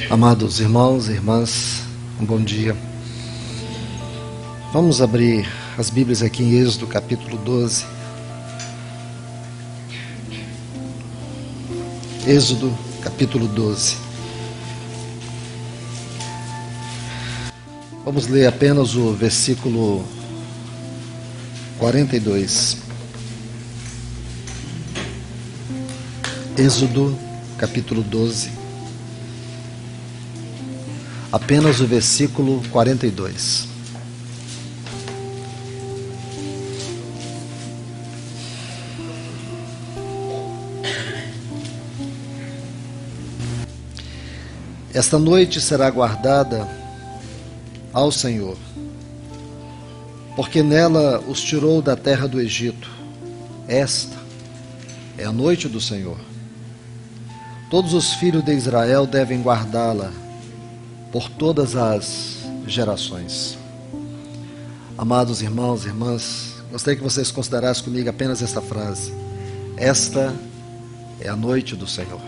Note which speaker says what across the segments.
Speaker 1: Amados irmãos e irmãs, um bom dia. Vamos abrir as Bíblias aqui em Êxodo capítulo 12. Êxodo capítulo 12. Vamos ler apenas o versículo 42. Êxodo capítulo 12. Apenas o versículo 42. Esta noite será guardada ao Senhor, porque nela os tirou da terra do Egito. Esta é a noite do Senhor. Todos os filhos de Israel devem guardá-la por todas as gerações. Amados irmãos e irmãs, gostaria que vocês considerassem comigo apenas esta frase: esta é a noite do Senhor.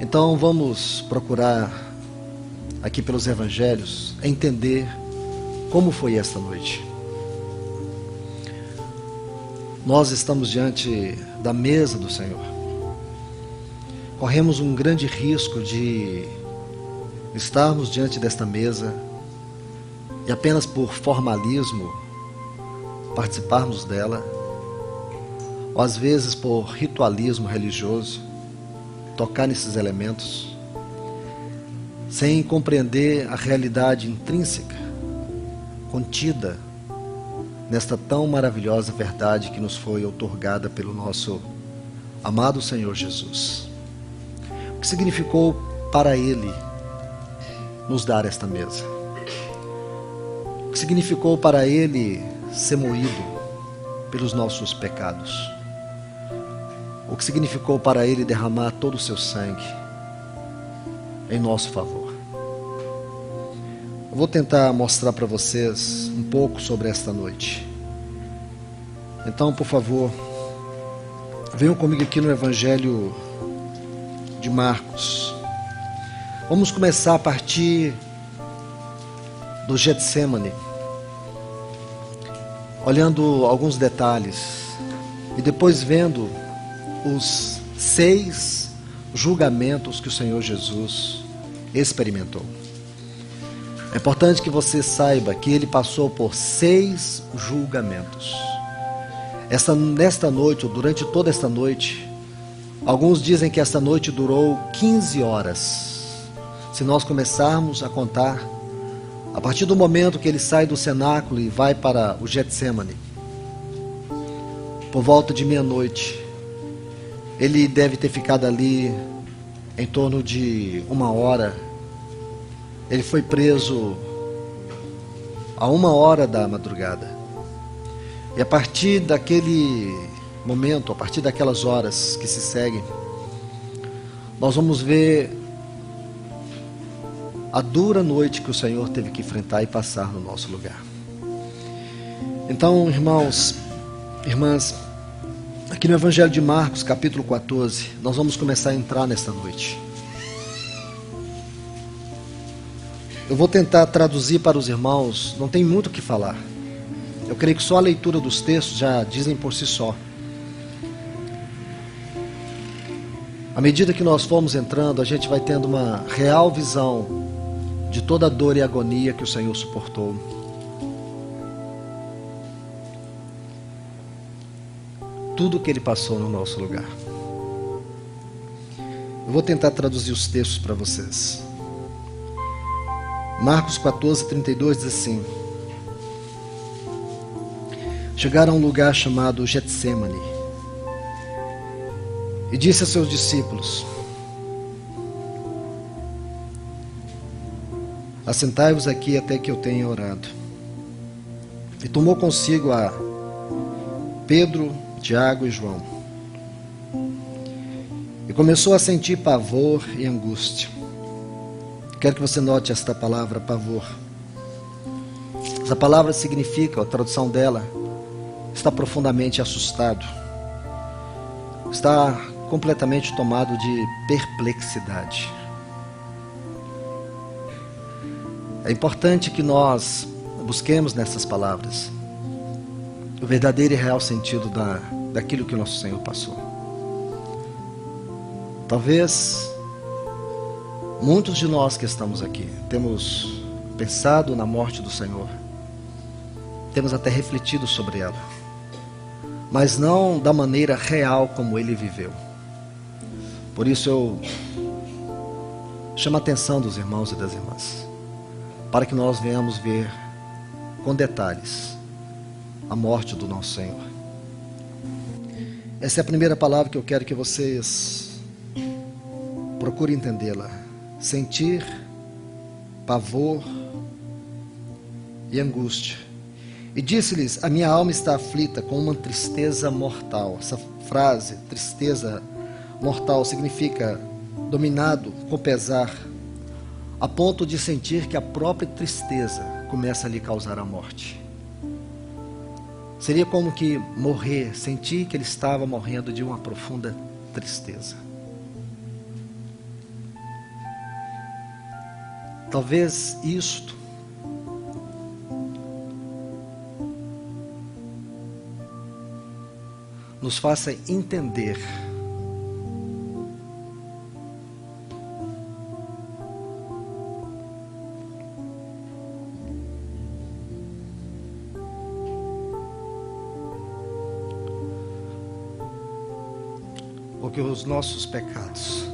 Speaker 1: Então vamos procurar aqui pelos evangelhos entender como foi esta noite. Nós estamos diante da mesa do Senhor. Corremos um grande risco de estarmos diante desta mesa e apenas por formalismo participarmos dela, ou às vezes por ritualismo religioso, tocar nesses elementos, sem compreender a realidade intrínseca, contida nesta tão maravilhosa verdade que nos foi outorgada pelo nosso amado Senhor Jesus. O que significou para Ele nos dar esta mesa? O que significou para Ele ser moído pelos nossos pecados? O que significou para Ele derramar todo o seu sangue em nosso favor? Eu vou tentar mostrar para vocês um pouco sobre esta noite. Então, por favor, venham comigo aqui no Evangelho de Marcos. Vamos começar a partir do Getsemane, olhando alguns detalhes e depois vendo os 6 julgamentos que o Senhor Jesus experimentou. É importante que você saiba que Ele passou por 6 julgamentos. Nesta noite, ou durante toda esta noite, alguns dizem que esta noite durou 15 horas. Se nós começarmos a contar, a partir do momento que ele sai do cenáculo e vai para o Getsemane, por volta de meia-noite, ele deve ter ficado ali em torno de 1 hora. Ele foi preso a 1 hora da madrugada. E a partir daquele momento, a partir daquelas horas que se seguem, nós vamos ver a dura noite que o Senhor teve que enfrentar e passar no nosso lugar. Então, irmãos, irmãs, aqui no Evangelho de Marcos, capítulo 14, nós vamos começar a entrar nesta noite. Eu vou tentar traduzir para os irmãos, não tem muito o que falar. Eu creio que só a leitura dos textos já dizem por si só. À medida que nós formos entrando, a gente vai tendo uma real visão de toda a dor e agonia que o Senhor suportou. Tudo que Ele passou no nosso lugar. Eu vou tentar traduzir os textos para vocês. Marcos 14, 32 diz assim: chegaram a um lugar chamado Getsemane e disse a seus discípulos: assentai-vos aqui até que eu tenha orado. E tomou consigo a Pedro, Tiago e João. E começou a sentir pavor e angústia. Quero que você note esta palavra, pavor. Essa palavra significa, a tradução dela, está profundamente assustado. Está completamente tomado de perplexidade. É importante que nós busquemos nessas palavras o verdadeiro e real sentido daquilo que o nosso Senhor passou. Talvez muitos de nós que estamos aqui temos pensado na morte do Senhor, temos até refletido sobre ela, mas não da maneira real como Ele viveu. Por isso eu chamo a atenção dos irmãos e das irmãs, para que nós venhamos ver com detalhes a morte do nosso Senhor. Essa é a primeira palavra que eu quero que vocês procurem entendê-la. Sentir pavor e angústia. E disse-lhes: a minha alma está aflita com uma tristeza mortal. Essa frase, tristeza mortal, significa dominado com pesar, a ponto de sentir que a própria tristeza começa a lhe causar a morte. Seria como que morrer, sentir que ele estava morrendo de uma profunda tristeza. Talvez isto nos faça entender o que os nossos pecados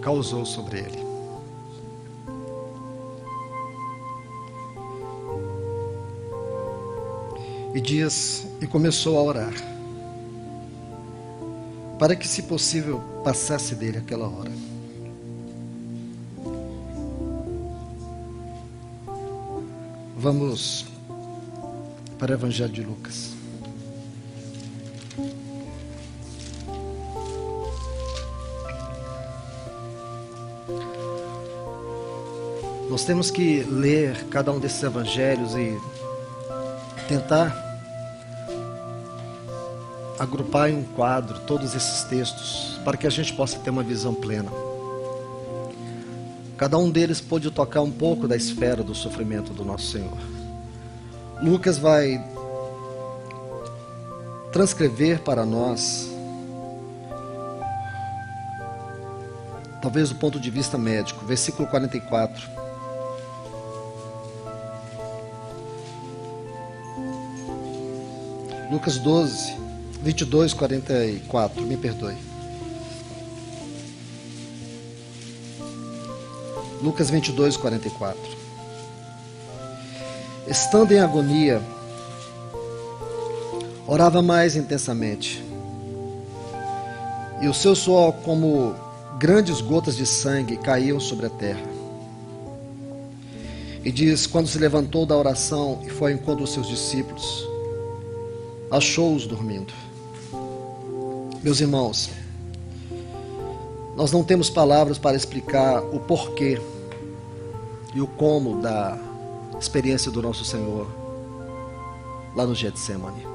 Speaker 1: causou sobre ele. E diz, e começou a orar, para que, se possível, passasse dele aquela hora. Vamos para o Evangelho de Lucas. Nós temos que ler cada um desses evangelhos e tentar agrupar em um quadro todos esses textos, para que a gente possa ter uma visão plena. Cada um deles pode tocar um pouco da esfera do sofrimento do nosso Senhor. Lucas vai transcrever para nós, talvez do ponto de vista médico, versículo 44. Lucas 12, 22, 44, me perdoe. Lucas 22, 44. Estando em agonia, orava mais intensamente, e o seu suor, como grandes gotas de sangue, caíam sobre a terra. E diz, quando se levantou da oração e foi ao encontro dos seus discípulos, achou-os dormindo. Meus irmãos, nós não temos palavras para explicar o porquê e o como da experiência do nosso Senhor lá no Getsemane.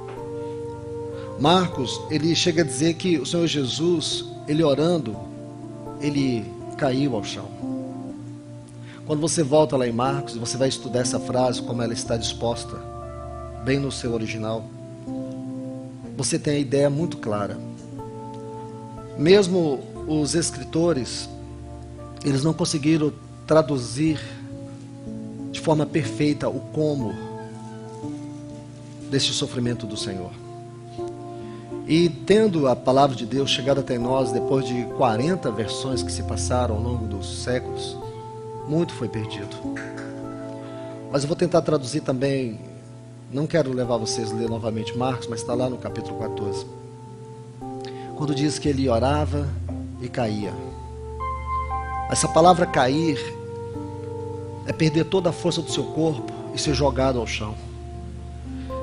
Speaker 1: Marcos, ele chega a dizer que o Senhor Jesus, ele orando, ele caiu ao chão. Quando você volta lá em Marcos, você vai estudar essa frase como ela está disposta, bem no seu original, você tem a ideia muito clara. Mesmo os escritores, eles não conseguiram traduzir de forma perfeita o como deste sofrimento do Senhor. E tendo a palavra de Deus chegado até nós, depois de 40 versões que se passaram ao longo dos séculos, muito foi perdido. Mas eu vou tentar traduzir também. Não quero levar vocês a ler novamente Marcos, mas está lá no capítulo 14. Quando diz que ele orava e caía. Essa palavra cair é perder toda a força do seu corpo e ser jogado ao chão.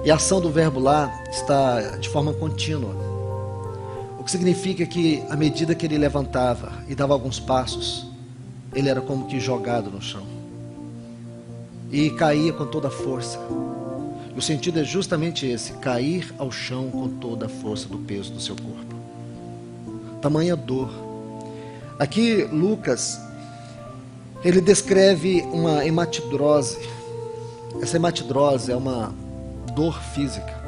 Speaker 1: E a ação do verbo lá está de forma contínua. O que significa que à medida que ele levantava e dava alguns passos, ele era como que jogado no chão. E caía com toda a força. O sentido é justamente esse, cair ao chão com toda a força do peso do seu corpo. Tamanha dor. Aqui Lucas, ele descreve uma hematidrose. Essa hematidrose é uma dor física,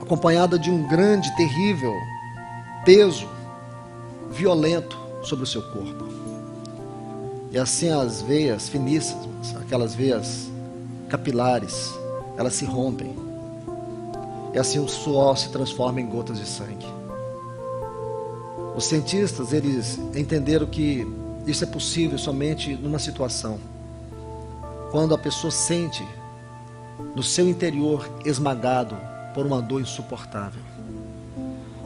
Speaker 1: acompanhada de um grande, terrível peso violento sobre o seu corpo. E assim as veias finíssimas, aquelas veias capilares, elas se rompem. E assim o suor se transforma em gotas de sangue. Os cientistas, eles entenderam que isso é possível somente numa situação quando a pessoa sente no seu interior esmagado por uma dor insuportável,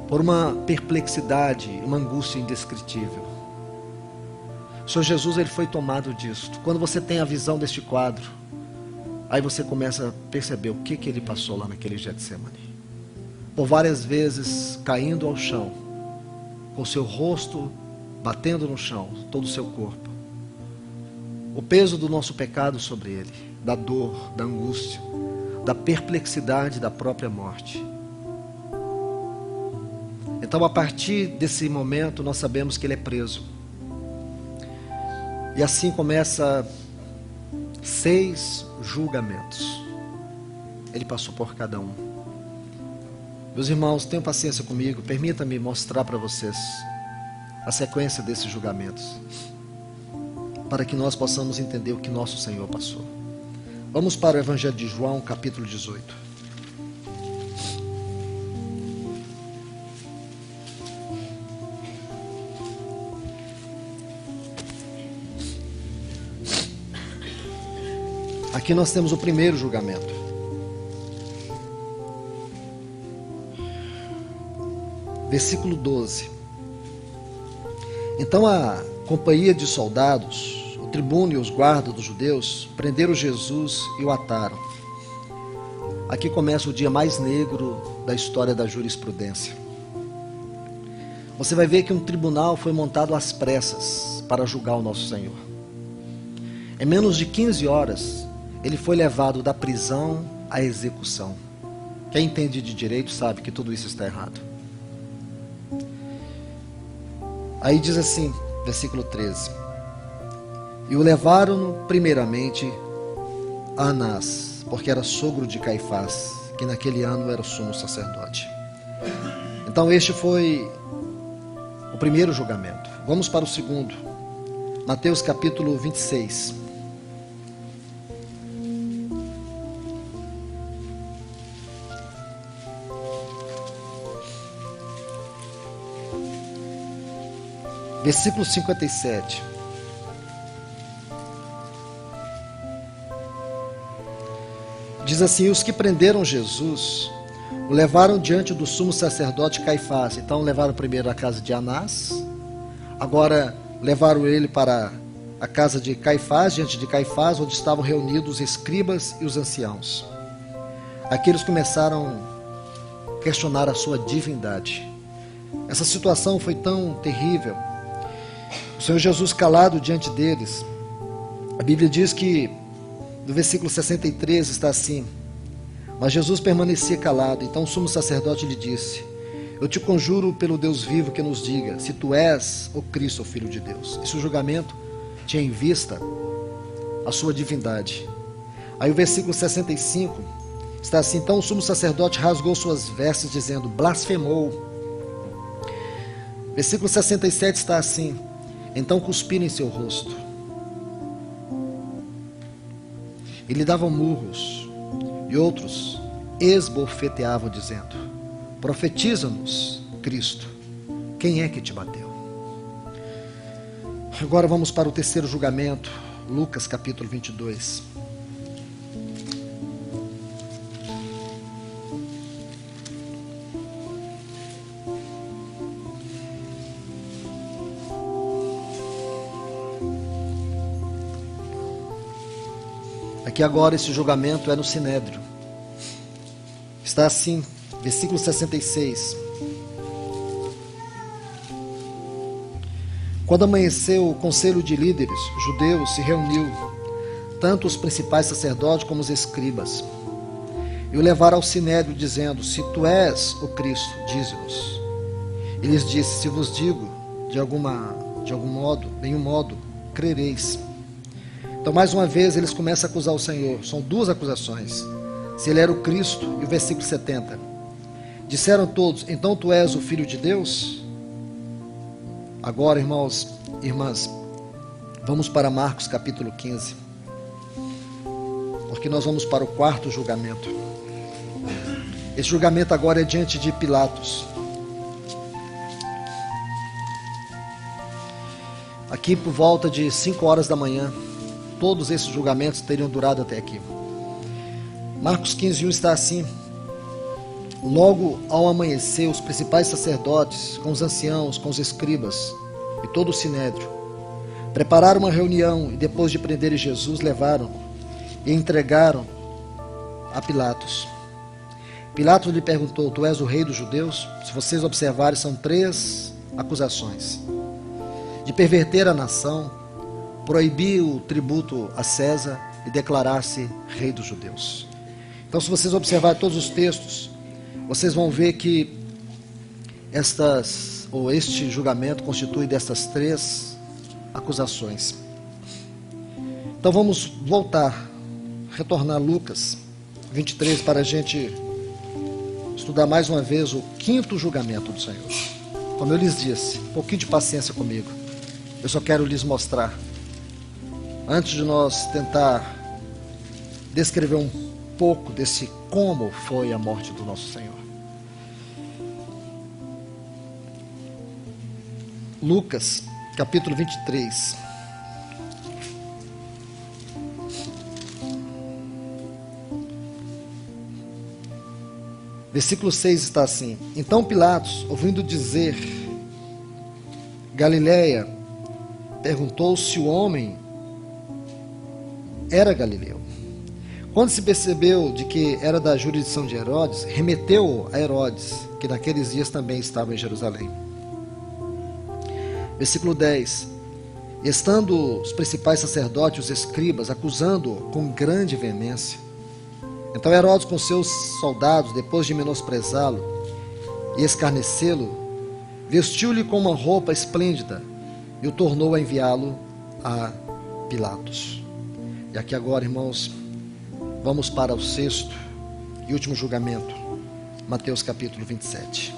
Speaker 1: por uma perplexidade, uma angústia indescritível. O Senhor Jesus, ele foi tomado disto. Quando você tem a visão deste quadro, aí você começa a perceber o que ele passou lá naquele Getsemane. Por várias vezes caindo ao chão, com seu rosto batendo no chão, todo o seu corpo. O peso do nosso pecado sobre ele, da dor, da angústia, da perplexidade da própria morte. Então, a partir desse momento, nós sabemos que ele é preso. E assim começa 6 julgamentos. Ele passou por cada um. Meus irmãos, tenham paciência comigo, permita-me mostrar para vocês a sequência desses julgamentos, para que nós possamos entender o que nosso Senhor passou. Vamos para o Evangelho de João, capítulo 18. Aqui nós temos o primeiro julgamento. Versículo 12. Então a companhia de soldados, o tribuno e os guardas dos judeus, prenderam Jesus e o ataram. Aqui começa o dia mais negro da história da jurisprudência. Você vai ver que um tribunal foi montado às pressas para julgar o nosso Senhor. Em menos de 15 horas, ele foi levado da prisão à execução. Quem entende de direito sabe que tudo isso está errado. Aí diz assim, versículo 13. E o levaram primeiramente a Anás, porque era sogro de Caifás, que naquele ano era o sumo sacerdote. Então este foi o primeiro julgamento. Vamos para o segundo. Mateus capítulo 26. Versículo 57. Diz assim: os que prenderam Jesus o levaram diante do sumo sacerdote Caifás. Então levaram primeiro à casa de Anás, agora levaram ele para a casa de Caifás, diante de Caifás, onde estavam reunidos os escribas e os anciãos. Aqui eles começaram a questionar a sua divindade. Essa situação foi tão terrível. O Senhor Jesus calado diante deles. A Bíblia diz que no versículo 63 está assim: mas Jesus permanecia calado. Então o sumo sacerdote lhe disse: eu te conjuro pelo Deus vivo que nos diga se tu és o Cristo, o Filho de Deus. Esse julgamento tinha em vista a sua divindade. Aí o versículo 65 está assim: então o sumo sacerdote rasgou suas vestes dizendo: blasfemou. Versículo 67 está assim: então cuspiram em seu rosto e lhe davam murros, e outros esbofeteavam dizendo: profetiza-nos, Cristo, quem é que te bateu? Agora vamos para o terceiro julgamento, Lucas capítulo 22. Aqui agora esse julgamento é no Sinédrio. Está assim, versículo 66. Quando amanheceu, o conselho de líderes judeus se reuniu, tanto os principais sacerdotes como os escribas, e o levaram ao Sinédrio, dizendo: se tu és o Cristo, dize-nos. Ele lhes disse: se vos digo, de algum modo, nenhum modo, crereis. Então, mais uma vez, eles começam a acusar o Senhor. São duas acusações. Se ele era o Cristo, e o versículo 70. Disseram todos, então tu és o Filho de Deus? Agora, irmãos, irmãs, vamos para Marcos capítulo 15. Porque nós vamos para o quarto julgamento. Esse julgamento agora é diante de Pilatos. Aqui por volta de 5 horas da manhã, todos esses julgamentos teriam durado até aqui. Marcos 15:1 está assim: logo ao amanhecer, os principais sacerdotes, com os anciãos, com os escribas e todo o sinédrio, prepararam uma reunião e depois de prenderem Jesus, levaram e entregaram a Pilatos. Pilatos lhe perguntou, tu és o rei dos judeus? Se vocês observarem, são 3 acusações: de perverter a nação, proibir o tributo a César e declarar-se rei dos judeus. Então, se vocês observarem todos os textos, vocês vão ver que este julgamento constitui destas 3 acusações. Então vamos retornar a Lucas 23 para a gente estudar mais uma vez o 5º julgamento do Senhor. Como eu lhes disse, um pouquinho de paciência comigo. Eu só quero lhes mostrar, antes de nós tentar descrever um pouco desse como foi a morte do nosso Senhor. Lucas, capítulo 23. Versículo 6 está assim: então Pilatos, ouvindo dizer Galileia, perguntou se o homem era galileu. Quando se percebeu de que era da jurisdição de Herodes, remeteu a Herodes, que naqueles dias também estava em Jerusalém. Versículo 10: estando os principais sacerdotes e os escribas acusando-o com grande veemência, então Herodes com seus soldados, depois de menosprezá-lo e escarnecê-lo, vestiu-lhe com uma roupa esplêndida e o tornou a enviá-lo a Pilatos. E aqui agora, irmãos, vamos para o 6º e último julgamento, Mateus capítulo 27.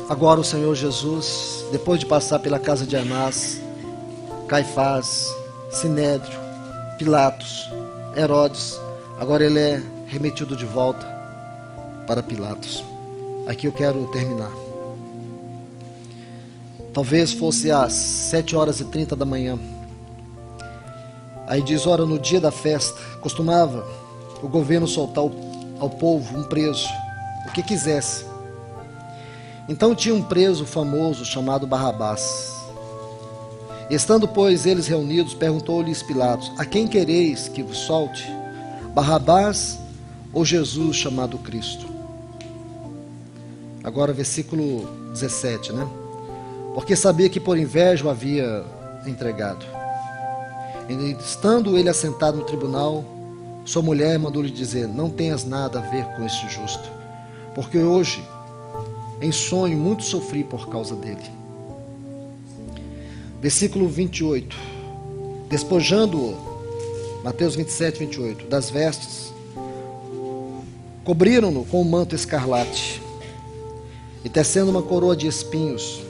Speaker 1: Agora o Senhor Jesus, depois de passar pela casa de Anás, Caifás, Sinédrio, Pilatos, Herodes, agora ele é remetido de volta para Pilatos. Aqui eu quero terminar. Talvez fosse às 7h30 da manhã. Aí diz, ora, no dia da festa, costumava o governo soltar ao povo um preso, o que quisesse. Então tinha um preso famoso chamado Barrabás. Estando, pois, eles reunidos, perguntou-lhes Pilatos, a quem quereis que vos solte? Barrabás ou Jesus chamado Cristo? Agora versículo 17, né? Porque sabia que por inveja o havia entregado. E, estando ele assentado no tribunal, sua mulher mandou-lhe dizer, não tenhas nada a ver com este justo, porque hoje, em sonho, muito sofri por causa dele. Versículo 28. Despojando-o, Mateus 27, 28, das vestes, cobriram-no com um manto escarlate, e tecendo uma coroa de espinhos,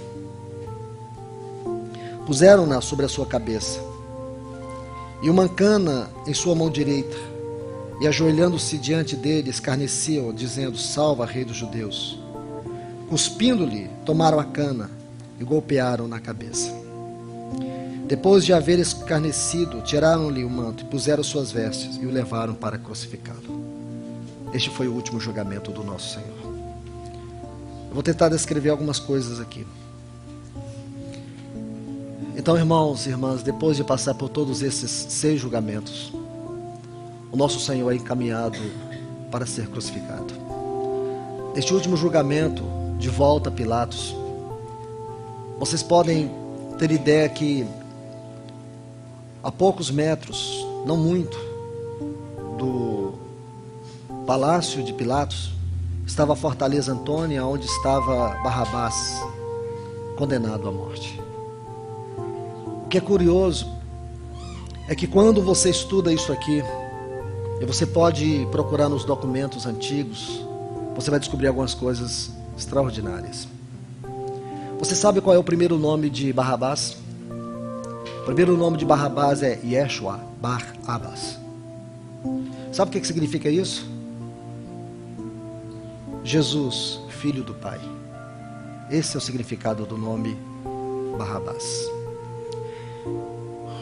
Speaker 1: puseram-na sobre a sua cabeça, e uma cana em sua mão direita, e ajoelhando-se diante dele, escarneciam, dizendo, salva, rei dos judeus. Cuspindo-lhe, tomaram a cana e golpearam na cabeça. Depois de haver escarnecido, tiraram-lhe o manto e puseram suas vestes e o levaram para crucificá-lo. Este foi o último julgamento do nosso Senhor. Eu vou tentar descrever algumas coisas aqui. Então, irmãos e irmãs, depois de passar por todos esses 6 julgamentos, o nosso Senhor é encaminhado para ser crucificado. Neste último julgamento, de volta a Pilatos, vocês podem ter ideia que a poucos metros, não muito, do palácio de Pilatos estava a fortaleza Antônia, onde estava Barrabás, condenado à morte. O que é curioso é que quando você estuda isso aqui, e você pode procurar nos documentos antigos, você vai descobrir algumas coisas extraordinárias. Você sabe qual é o primeiro nome de Barrabás? O primeiro nome de Barrabás é Yeshua Bar Abbas. Sabe o que significa isso? Jesus, filho do Pai. Esse é o significado do nome Barrabás.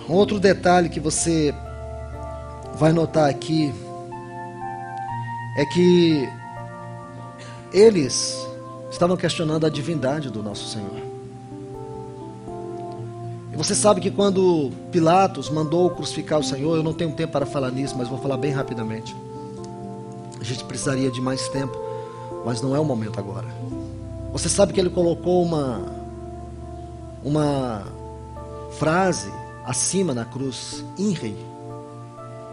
Speaker 1: Um outro detalhe que você vai notar aqui é que eles estavam questionando a divindade do nosso Senhor. E você sabe que quando Pilatos mandou crucificar o Senhor, eu não tenho tempo para falar nisso, mas vou falar bem rapidamente. A gente precisaria de mais tempo, mas não é o momento agora. Você sabe que ele colocou uma frase acima na cruz, INRI,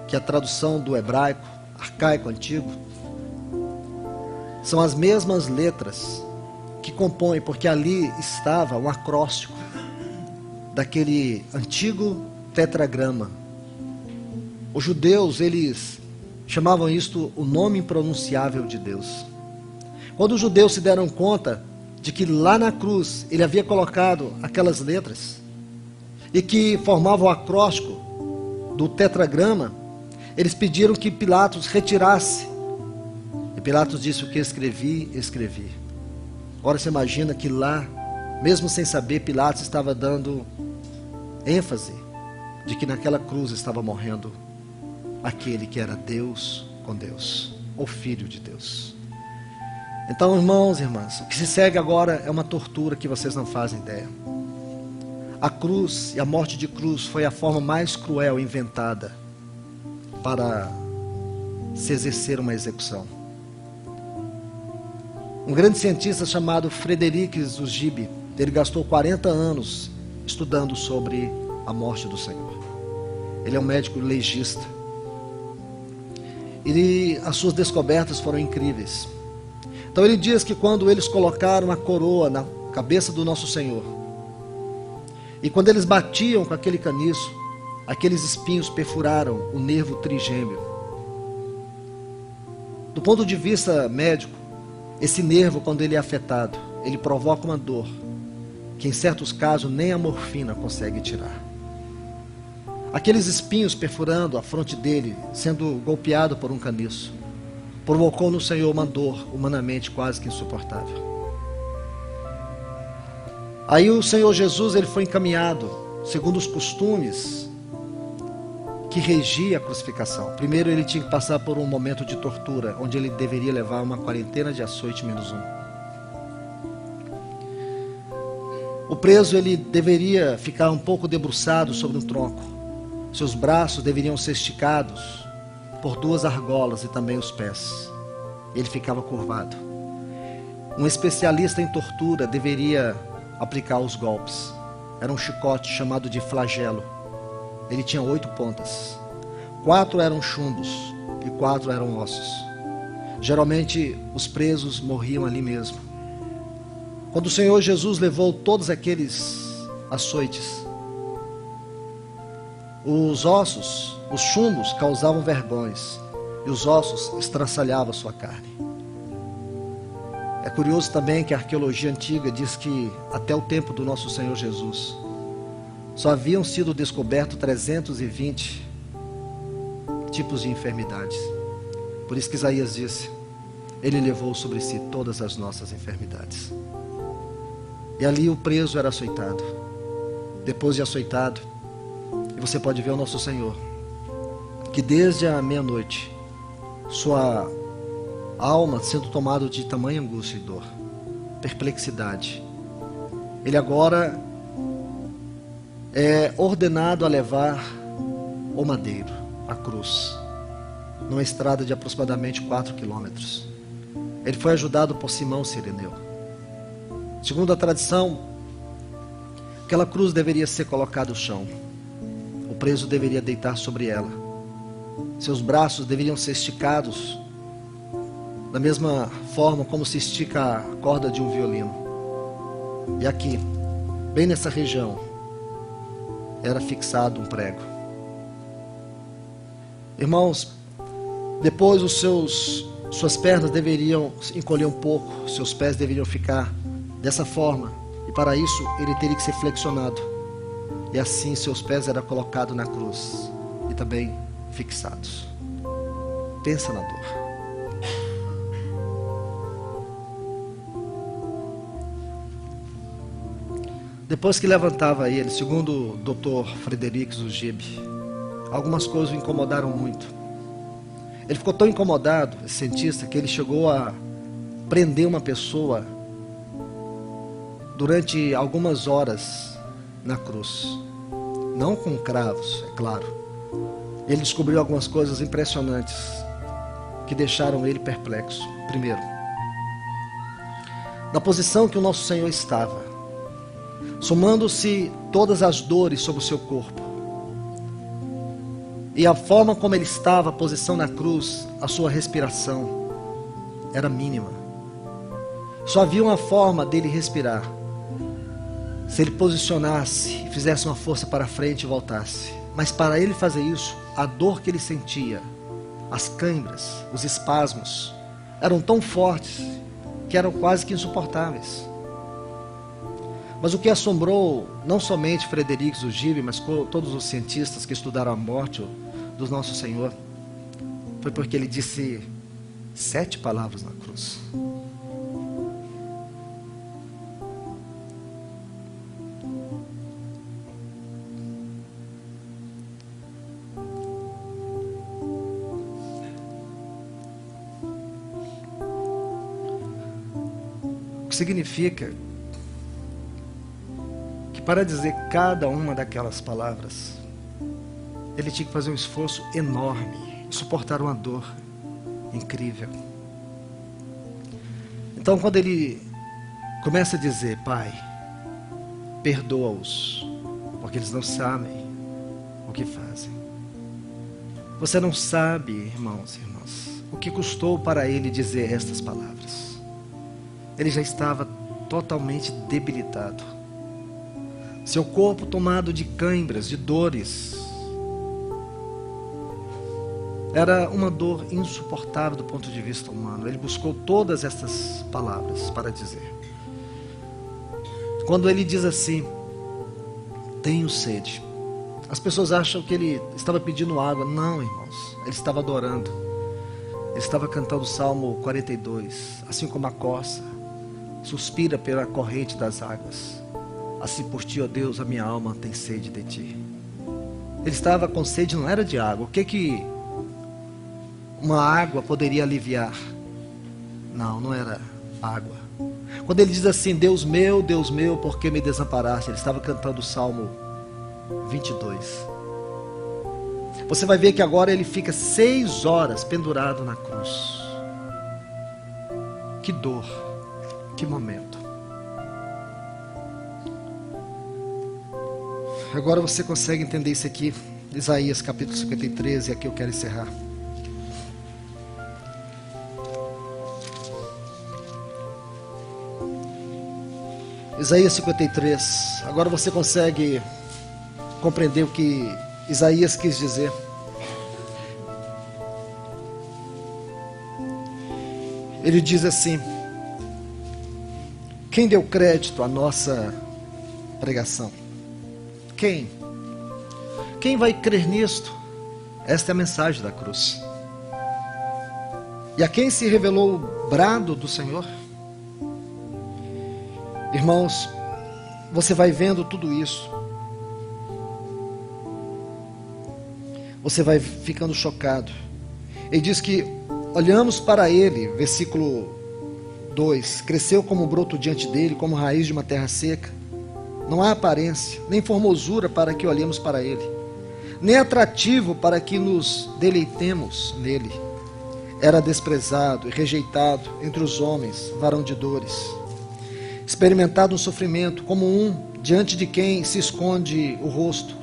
Speaker 1: que é a tradução do hebraico, arcaico, antigo. São as mesmas letras que compõem, porque ali estava um acróstico daquele antigo tetragrama. Os judeus, eles chamavam isto o nome impronunciável de Deus. Quando os judeus se deram conta de que lá na cruz ele havia colocado aquelas letras e que formavam o acróstico do tetragrama, eles pediram que Pilatos retirasse. E Pilatos disse: o que escrevi, escrevi. Ora, você imagina que lá, mesmo sem saber, Pilatos estava dando ênfase de que naquela cruz estava morrendo aquele que era Deus com Deus, o Filho de Deus. Então, irmãos e irmãs, o que se segue agora é uma tortura que vocês não fazem ideia. A cruz e a morte de cruz foi a forma mais cruel inventada para se exercer uma execução. Um grande cientista chamado Frederic Zugibe, ele gastou 40 anos estudando sobre a morte do Senhor. Ele é um médico legista. E as suas descobertas foram incríveis. Então ele diz que quando eles colocaram a coroa na cabeça do nosso Senhor, e quando eles batiam com aquele caniço, aqueles espinhos perfuraram o nervo trigêmeo. Do ponto de vista médico, esse nervo, quando ele é afetado, ele provoca uma dor que em certos casos nem a morfina consegue tirar. Aqueles espinhos perfurando a fronte dele, sendo golpeado por um caniço, provocou no Senhor uma dor humanamente quase que insuportável. Aí o Senhor Jesus, ele foi encaminhado segundo os costumes que regia a crucificação. Primeiro ele tinha que passar por um momento de tortura, onde ele deveria levar uma quarentena de açoite menos um. O preso, ele deveria ficar um pouco debruçado sobre um tronco. Seus braços deveriam ser esticados por 2 argolas e também os pés. Ele ficava curvado. Um especialista em tortura deveria aplicar os golpes. Era um chicote chamado de flagelo. Ele tinha 8 pontas. 4 eram chumbos e 4 eram ossos. Geralmente os presos morriam ali mesmo. Quando o Senhor Jesus levou todos aqueles açoites, os ossos, os chumbos causavam vergões e os ossos estraçalhavam a sua carne. É curioso também que a arqueologia antiga diz que até o tempo do nosso Senhor Jesus só haviam sido descobertos 320 tipos de enfermidades. Por isso que Isaías disse: ele levou sobre si todas as nossas enfermidades. E ali o preso era açoitado. Depois de açoitado, e você pode ver o nosso Senhor, que desde a meia-noite, sua alma sendo tomada de tamanha angústia e dor, perplexidade, ele agora é ordenado a levar o madeiro, a cruz, numa estrada de aproximadamente 4 quilômetros. Ele foi ajudado por Simão Cireneu. Segundo a tradição, aquela cruz deveria ser colocada no chão. O preso deveria deitar sobre ela. Seus braços deveriam ser esticados da mesma forma como se estica a corda de um violino. E aqui, bem nessa região, era fixado um prego. Irmãos, depois suas pernas deveriam encolher um pouco, seus pés deveriam ficar dessa forma, e para isso ele teria que ser flexionado, e assim seus pés eram colocados na cruz e também fixados. Pensa na dor. Depois que levantava ele, segundo o Dr. Frederick Zugibe, algumas coisas o incomodaram muito. Ele ficou tão incomodado, esse cientista, que ele chegou a prender uma pessoa durante algumas horas na cruz. Não com cravos, é claro. Ele descobriu algumas coisas impressionantes que deixaram ele perplexo. Primeiro, na posição que o nosso Senhor estava, somando-se todas as dores sobre o seu corpo, e a forma como ele estava, a posição na cruz, a sua respiração era mínima. Só havia uma forma dele respirar: se ele posicionasse, fizesse uma força para frente e voltasse. Mas para ele fazer isso, a dor que ele sentia, as câimbras, os espasmos, eram tão fortes que eram quase que insuportáveis. Mas o que assombrou não somente Frederick Zugibe, mas todos os cientistas que estudaram a morte do nosso Senhor, foi porque ele disse 7 palavras na cruz. O que significa que para dizer cada uma daquelas palavras, ele tinha que fazer um esforço enorme, suportar uma dor incrível. Então, quando ele começa a dizer: Pai, perdoa-os, porque eles não sabem o que fazem. Você não sabe, irmãos e irmãs, o que custou para ele dizer estas palavras. Ele já estava totalmente debilitado. Seu corpo tomado de câimbras, de dores. Era uma dor insuportável do ponto de vista humano. Ele buscou todas estas palavras para dizer. Quando ele diz assim: tenho sede, as pessoas acham que ele estava pedindo água. Não, irmãos, ele estava adorando. Ele estava cantando o Salmo 42. Assim como a corça suspira pela corrente das águas, assim por ti, ó Deus, a minha alma tem sede de ti. Ele estava com sede, não era de água. O que uma água poderia aliviar? Não era água. Quando ele diz assim: Deus meu, por que me desamparaste? Ele estava cantando o Salmo 22. Você vai ver que agora ele fica 6 horas pendurado na cruz. Que dor, que momento. Agora você consegue entender isso aqui? Isaías capítulo 53, e aqui eu quero encerrar. Isaías 53. Agora você consegue compreender o que Isaías quis dizer. Ele diz assim: quem deu crédito à nossa pregação? Quem? Quem vai crer nisto? Esta é a mensagem da cruz. E a quem se revelou o brado do Senhor? Irmãos, você vai vendo tudo isso, você vai ficando chocado. Ele diz que olhamos para ele, versículo 2: cresceu como broto diante dele, como raiz de uma terra seca. Não há aparência, nem formosura para que olhemos para ele, nem atrativo para que nos deleitemos nele. Era desprezado e rejeitado entre os homens, varão de dores, experimentado no sofrimento, como um diante de quem se esconde o rosto.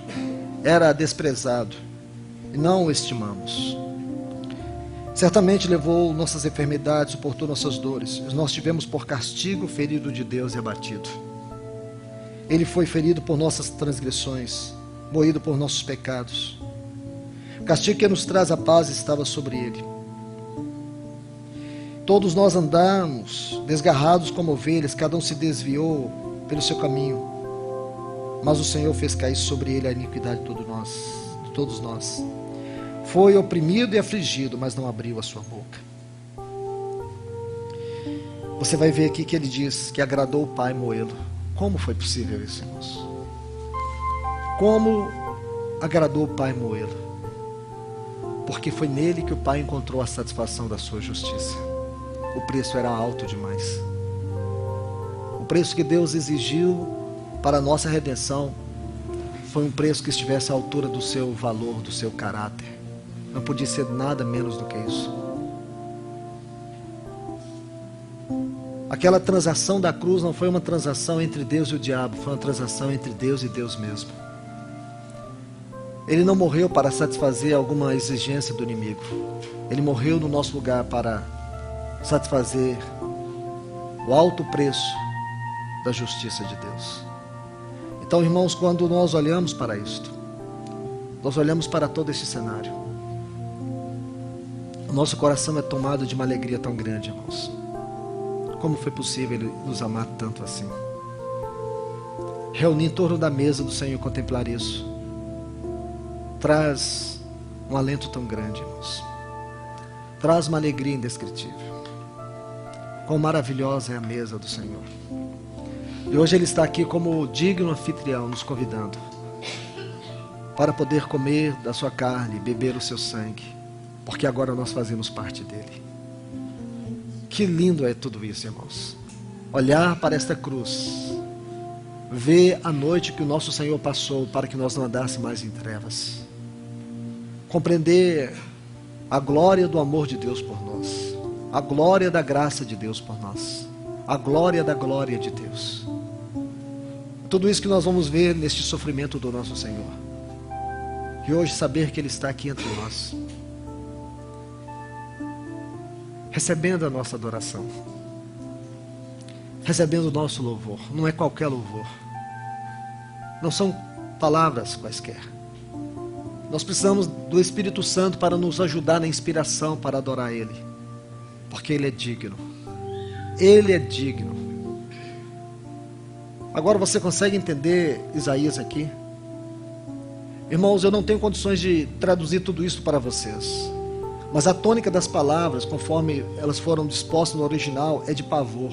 Speaker 1: Era desprezado e não o estimamos. Certamente levou nossas enfermidades, suportou nossas dores. Nós tivemos por castigo, ferido de Deus e abatido. Ele foi ferido por nossas transgressões, moído por nossos pecados. O castigo que nos traz a paz estava sobre ele. Todos nós andamos desgarrados como ovelhas, cada um se desviou pelo seu caminho. Mas o Senhor fez cair sobre ele a iniquidade de todos nós. Foi oprimido e afligido, mas não abriu a sua boca. Você vai ver aqui que ele diz que agradou o Pai moê-lo. Como foi possível isso, irmãos? Como agradou o Pai moê-lo? Porque foi nele que o Pai encontrou a satisfação da sua justiça. O preço era alto demais. O preço que Deus exigiu para a nossa redenção foi um preço que estivesse à altura do seu valor, do seu caráter. Não podia ser nada menos do que isso. Aquela transação da cruz não foi uma transação entre Deus e o diabo, foi uma transação entre Deus e Deus mesmo. Ele não morreu para satisfazer alguma exigência do inimigo. Ele morreu no nosso lugar para satisfazer o alto preço da justiça de Deus. Então, irmãos, quando nós olhamos para isto, nós olhamos para todo esse cenário, o nosso coração é tomado de uma alegria tão grande, irmãos. Como foi possível Ele nos amar tanto assim? Reunir em torno da mesa do Senhor e contemplar isso traz um alento tão grande, irmãos. Traz uma alegria indescritível. Quão maravilhosa é a mesa do Senhor. E hoje Ele está aqui como digno anfitrião, nos convidando para poder comer da sua carne, beber o seu sangue, porque agora nós fazemos parte dele. Que lindo é tudo isso, irmãos. Olhar para esta cruz, ver a noite que o nosso Senhor passou para que nós não andássemos mais em trevas, compreender a glória do amor de Deus por nós, a glória da graça de Deus por nós, a glória da glória de Deus. Tudo isso que nós vamos ver neste sofrimento do nosso Senhor. E hoje saber que Ele está aqui entre nós, recebendo a nossa adoração, recebendo o nosso louvor. Não é qualquer louvor, não são palavras quaisquer. Nós precisamos do Espírito Santo para nos ajudar na inspiração para adorar Ele, porque Ele é digno. Ele é digno. Agora você consegue entender Isaías aqui? Irmãos, eu não tenho condições de traduzir tudo isso para vocês, mas a tônica das palavras, conforme elas foram dispostas no original, é de pavor.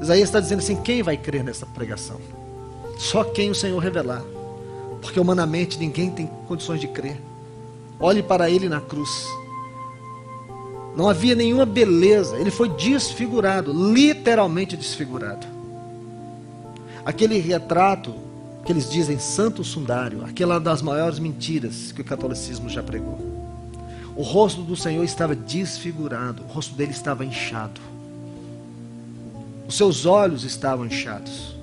Speaker 1: Isaías está dizendo assim: quem vai crer nessa pregação? Só quem o Senhor revelar, porque humanamente ninguém tem condições de crer. Olhe para Ele na cruz. Não havia nenhuma beleza, Ele foi desfigurado, literalmente desfigurado. Aquele retrato que eles dizem santo sundário, aquela das maiores mentiras que o catolicismo já pregou. O rosto do Senhor estava desfigurado, o rosto dele estava inchado, os seus olhos estavam inchados.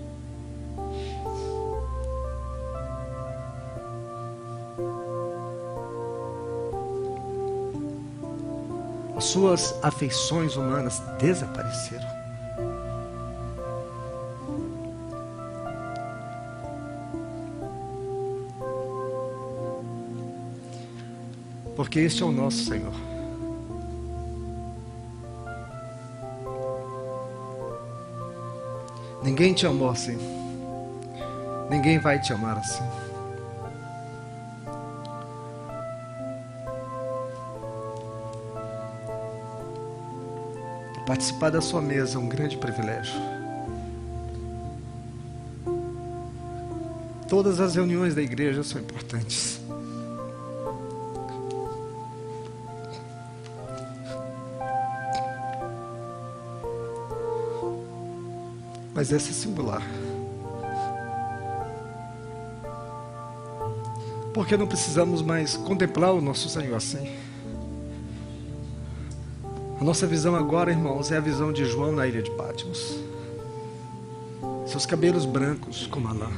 Speaker 1: As suas afeições humanas desapareceram. Porque este é o nosso Senhor. Ninguém te amou assim. Ninguém vai te amar assim. Participar da sua mesa é um grande privilégio. Todas as reuniões da igreja são importantes. Mas essa é singular. Porque não precisamos mais contemplar o nosso Senhor assim. A nossa visão agora, irmãos, é a visão de João na ilha de Patmos. Seus cabelos brancos como a lã,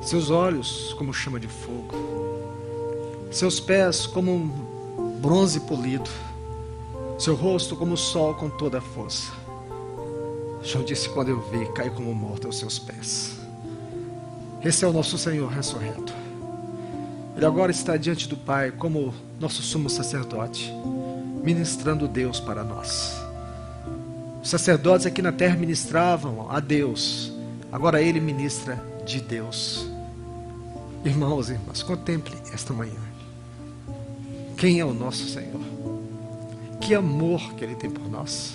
Speaker 1: seus olhos como chama de fogo,
Speaker 2: seus pés como um bronze polido, seu rosto como o sol com toda a força. João disse: quando eu vi, caí como morto aos seus pés. Esse é o nosso Senhor ressurreto. Ele agora está diante do Pai como nosso sumo sacerdote, ministrando Deus para nós. Os sacerdotes aqui na terra ministravam a Deus, agora Ele ministra de Deus. Irmãos e irmãs, contemple esta manhã. Quem é o nosso Senhor? Que amor que Ele tem por nós.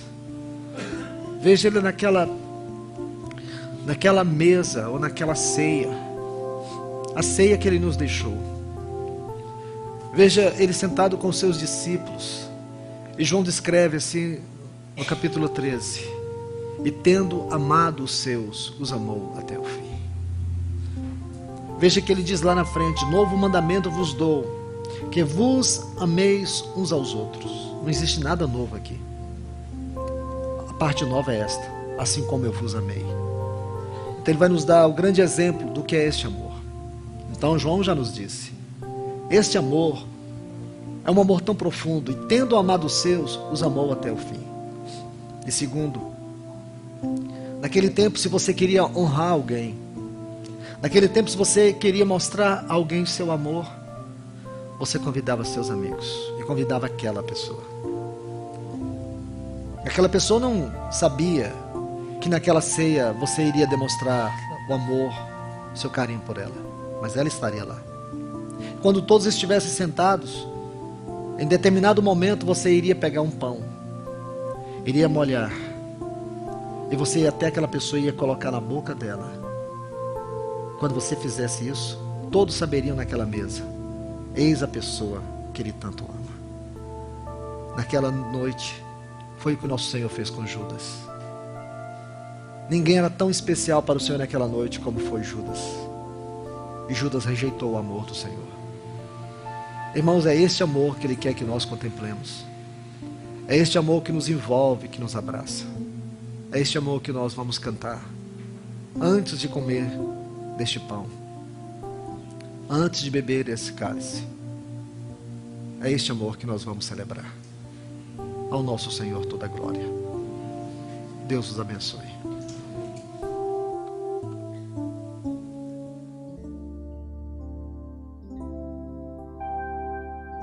Speaker 2: Veja Ele naquela mesa ou naquela ceia, a ceia que Ele nos deixou. Veja Ele sentado com os seus discípulos, e João descreve assim no capítulo 13: e tendo amado os seus, os amou até o fim. Veja que Ele diz lá na frente: novo mandamento vos dou, que vos ameis uns aos outros. Não existe nada novo aqui. A parte nova é esta: assim como eu vos amei. Então Ele vai nos dar o grande exemplo do que é este amor. Então João já nos disse: este amor é um amor tão profundo, e tendo amado os seus, os amou até o fim. E segundo, naquele tempo, se você queria honrar alguém, naquele tempo, se você queria mostrar a alguém seu amor, você convidava seus amigos e convidava aquela pessoa. Aquela pessoa não sabia que naquela ceia você iria demonstrar o amor, seu carinho por ela, mas ela estaria lá. Quando todos estivessem sentados, em determinado momento você iria pegar um pão, iria molhar, e você ia até aquela pessoa e ia colocar na boca dela. Quando você fizesse isso, todos saberiam naquela mesa: eis a pessoa que Ele tanto ama. Naquela noite, foi o que o nosso Senhor fez com Judas. Ninguém era tão especial para o Senhor naquela noite como foi Judas. E Judas rejeitou o amor do Senhor. Irmãos, é este amor que Ele quer que nós contemplemos. É este amor que nos envolve, que nos abraça. É este amor que nós vamos cantar antes de comer deste pão, antes de beber esse cálice. É este amor que nós vamos celebrar. Ao nosso Senhor toda a glória. Deus os abençoe.